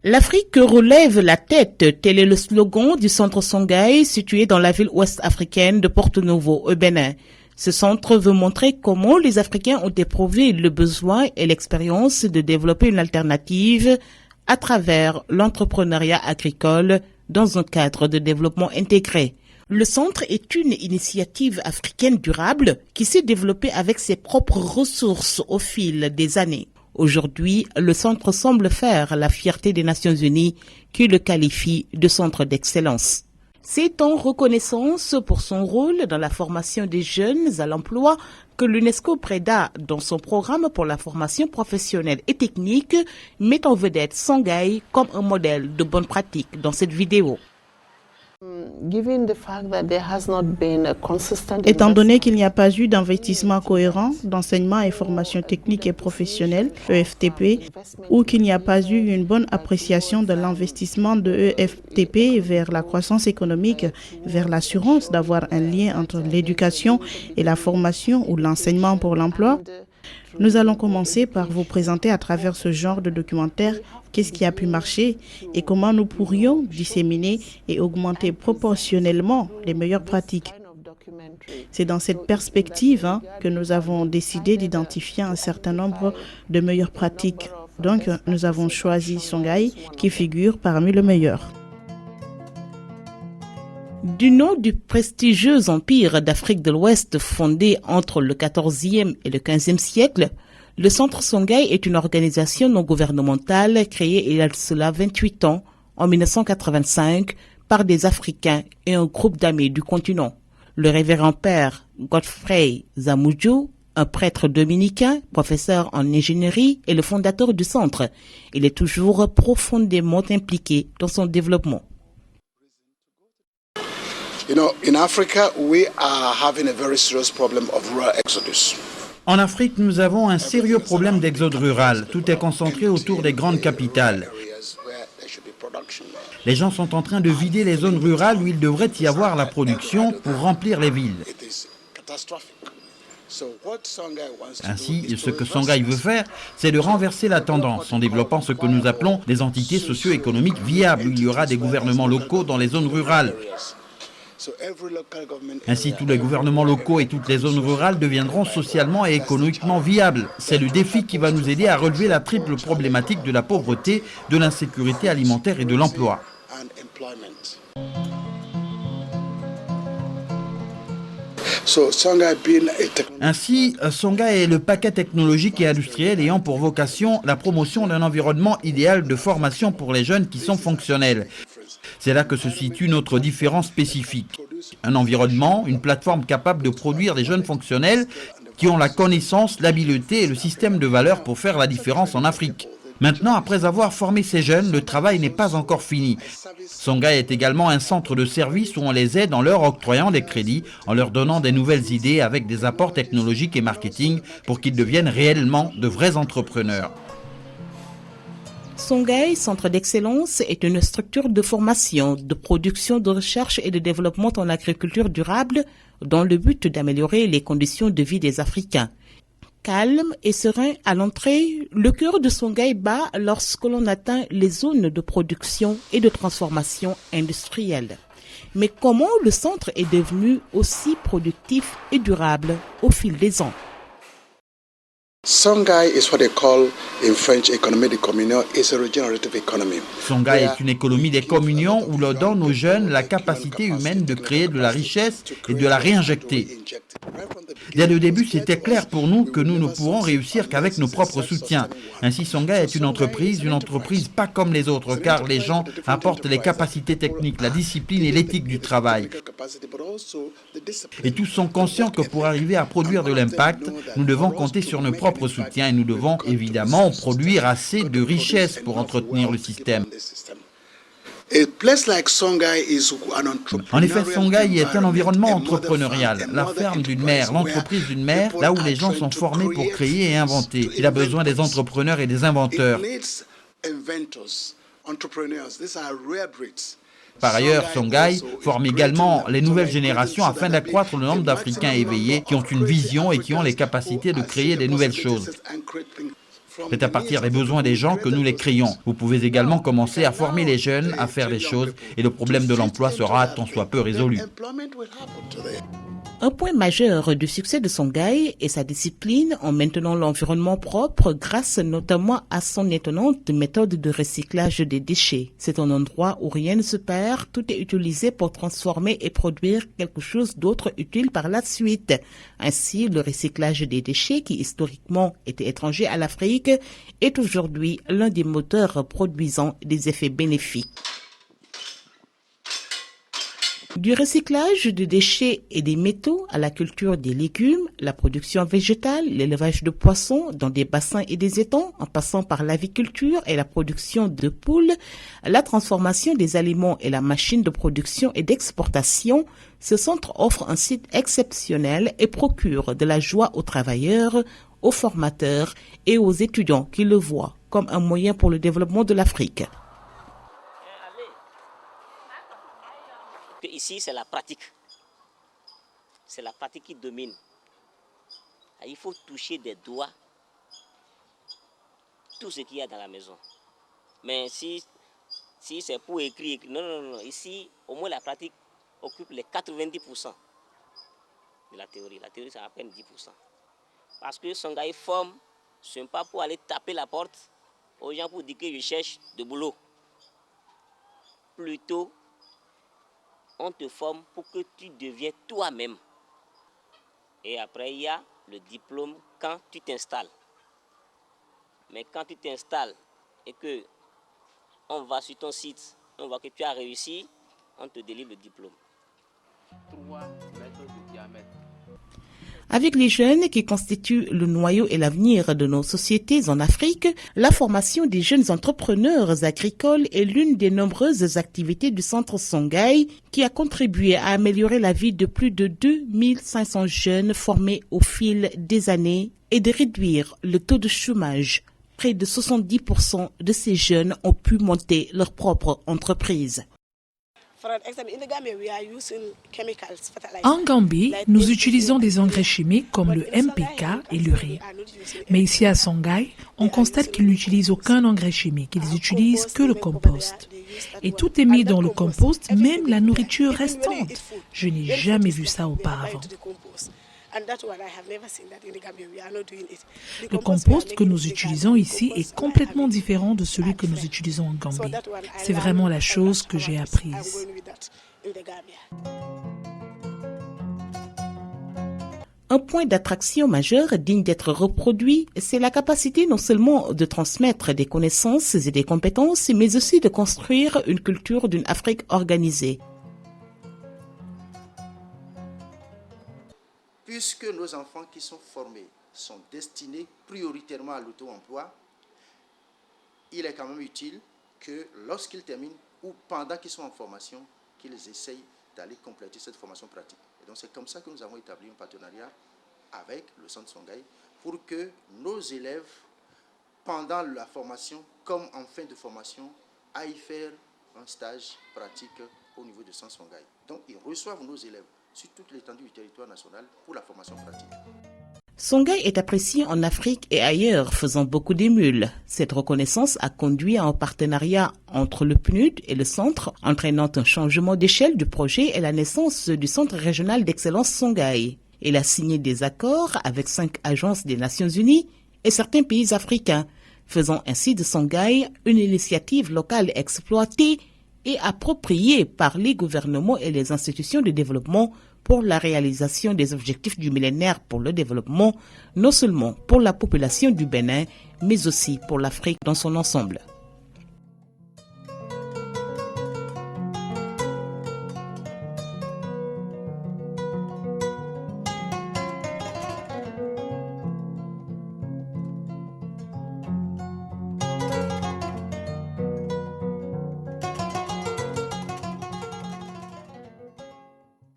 L'Afrique relève la tête, tel est le slogan du centre Songhai situé dans la ville ouest-africaine de Porto-Novo au Bénin. Ce centre veut montrer comment les Africains ont éprouvé le besoin et l'expérience de développer une alternative à travers l'entrepreneuriat agricole dans un cadre de développement intégré. Le centre est une initiative africaine durable qui s'est développée avec ses propres ressources au fil des années. Aujourd'hui, le centre semble faire la fierté des Nations Unies qui le qualifie de centre d'excellence. C'est en reconnaissance pour son rôle dans la formation des jeunes à l'emploi que l'UNESCO Preda, dans son programme pour la formation professionnelle et technique, met en vedette Songhai comme un modèle de bonne pratique dans cette vidéo. Étant donné qu'il n'y a pas eu d'investissement cohérent d'enseignement et formation technique et professionnelle, EFTP, ou qu'il n'y a pas eu une bonne appréciation de l'investissement de EFTP vers la croissance économique, vers l'assurance d'avoir un lien entre l'éducation et la formation ou l'enseignement pour l'emploi, nous allons commencer par vous présenter à travers ce genre de documentaire qu'est-ce qui a pu marcher et comment nous pourrions disséminer et augmenter proportionnellement les meilleures pratiques. C'est dans cette perspective que nous avons décidé d'identifier un certain nombre de meilleures pratiques. Donc, nous avons choisi Songhai qui figure parmi les meilleurs. Du nom du prestigieux empire d'Afrique de l'Ouest fondé entre le XIVe et le XVe siècle, le Centre Songhai est une organisation non gouvernementale créée il y a cela 28 ans, en 1985, par des Africains et un groupe d'amis du continent. Le révérend père Godfrey Zamuju, un prêtre dominicain, professeur en ingénierie et le fondateur du centre, il est toujours profondément impliqué dans son développement. En Afrique, nous avons un sérieux problème d'exode rural. Tout est concentré autour des grandes capitales. Les gens sont en train de vider les zones rurales où il devrait y avoir la production pour remplir les villes. Ainsi, ce que Songhai veut faire, c'est de renverser la tendance en développant ce que nous appelons des entités socio-économiques viables, où il y aura des gouvernements locaux dans les zones rurales. Ainsi, tous les gouvernements locaux et toutes les zones rurales deviendront socialement et économiquement viables. C'est le défi qui va nous aider à relever la triple problématique de la pauvreté, de l'insécurité alimentaire et de l'emploi. Ainsi, Songhai est le paquet technologique et industriel ayant pour vocation la promotion d'un environnement idéal de formation pour les jeunes qui sont fonctionnels. C'est là que se situe notre différence spécifique. Un environnement, une plateforme capable de produire des jeunes fonctionnels qui ont la connaissance, l'habileté et le système de valeurs pour faire la différence en Afrique. Maintenant, après avoir formé ces jeunes, le travail n'est pas encore fini. Songhai est également un centre de service où on les aide en leur octroyant des crédits, en leur donnant des nouvelles idées avec des apports technologiques et marketing pour qu'ils deviennent réellement de vrais entrepreneurs. Songhai, centre d'excellence, est une structure de formation, de production, de recherche et de développement en agriculture durable dans le but d'améliorer les conditions de vie des Africains. Calme et serein à l'entrée, le cœur de Songhai bat lorsque l'on atteint les zones de production et de transformation industrielle. Mais comment le centre est devenu aussi productif et durable au fil des ans? Songhai is what they call in French économie de communion, is a regenerative economy. Songhai est une économie des communions où l'on donne aux jeunes la capacité humaine de créer de la richesse et de la réinjecter. Dès le début, c'était clair pour nous que nous ne pourrons réussir qu'avec nos propres soutiens. Ainsi, Songhai est une entreprise pas comme les autres, car les gens apportent les capacités techniques, la discipline et l'éthique du travail. Et tous sont conscients que pour arriver à produire de l'impact, nous devons compter sur nos propres soutiens et nous devons évidemment produire assez de richesses pour entretenir le système. En effet, Songhai est un environnement entrepreneurial, la ferme d'une mère, l'entreprise d'une mère, là où les gens sont formés pour créer et inventer. Il a besoin des entrepreneurs et des inventeurs. Par ailleurs, Songhai forme également les nouvelles générations afin d'accroître le nombre d'Africains éveillés qui ont une vision et qui ont les capacités de créer des nouvelles choses. C'est à partir des besoins des gens que nous les créons. Vous pouvez également commencer à former les jeunes à faire des choses et le problème de l'emploi sera tant soit peu résolu. Un point majeur du succès de Songhai est sa discipline en maintenant l'environnement propre grâce notamment à son étonnante méthode de recyclage des déchets. C'est un endroit où rien ne se perd, tout est utilisé pour transformer et produire quelque chose d'autre utile par la suite. Ainsi, le recyclage des déchets qui historiquement était étranger à l'Afrique est aujourd'hui l'un des moteurs produisant des effets bénéfiques. Du recyclage de déchets et des métaux à la culture des légumes, la production végétale, l'élevage de poissons dans des bassins et des étangs, en passant par l'aviculture et la production de poules, la transformation des aliments et la machine de production et d'exportation, ce centre offre un site exceptionnel et procure de la joie aux travailleurs, aux formateurs et aux étudiants qui le voient comme un moyen pour le développement de l'Afrique. Ici, c'est la pratique. C'est la pratique qui domine. Il faut toucher des doigts tout ce qu'il y a dans la maison. Mais si c'est pour écrire, non. Ici, au moins la pratique occupe les 90% de la théorie. La théorie, c'est à peine 10%. Parce que Songhai forme, ce n'est pas pour aller taper la porte aux gens pour dire que je cherche de boulot. Plutôt, on te forme pour que tu deviennes toi-même. Et après, il y a le diplôme quand tu t'installes. Mais quand tu t'installes et que on va sur ton site, on voit que tu as réussi, on te délivre le diplôme. 3 mètres de diamètre. Avec les jeunes qui constituent le noyau et l'avenir de nos sociétés en Afrique, la formation des jeunes entrepreneurs agricoles est l'une des nombreuses activités du centre Songhai qui a contribué à améliorer la vie de plus de 2500 jeunes formés au fil des années et de réduire le taux de chômage. Près de 70% de ces jeunes ont pu monter leur propre entreprise. En Gambie, nous utilisons des engrais chimiques comme le MPK et l'urée. Mais ici à Songhai, on constate qu'ils n'utilisent aucun engrais chimique, ils utilisent que le compost. Et tout est mis dans le compost, même la nourriture restante. Je n'ai jamais vu ça auparavant. Le compost que nous utilisons ici est complètement différent de celui que nous utilisons en Gambie. C'est vraiment la chose que j'ai apprise. Un point d'attraction majeur digne d'être reproduit, c'est la capacité non seulement de transmettre des connaissances et des compétences, mais aussi de construire une culture d'une Afrique organisée. Puisque nos enfants qui sont formés sont destinés prioritairement à l'auto-emploi, il est quand même utile que lorsqu'ils terminent ou pendant qu'ils sont en formation, qu'ils essayent d'aller compléter cette formation pratique. Et donc c'est comme ça que nous avons établi un partenariat avec le centre Songhai pour que nos élèves, pendant la formation comme en fin de formation, aillent faire un stage pratique au niveau du centre Songhai. Donc ils reçoivent nos élèves sur toute l'étendue du territoire national pour la formation pratique. Songhai est apprécié en Afrique et ailleurs, faisant beaucoup d'émules. Cette reconnaissance a conduit à un partenariat entre le PNUD et le centre, entraînant un changement d'échelle du projet et la naissance du Centre régional d'excellence Songhai. Il a signé des accords avec 5 agences des Nations Unies et certains pays africains, faisant ainsi de Songhai une initiative locale exploitée et appropriée par les gouvernements et les institutions de développement pour la réalisation des objectifs du millénaire pour le développement, non seulement pour la population du Bénin, mais aussi pour l'Afrique dans son ensemble.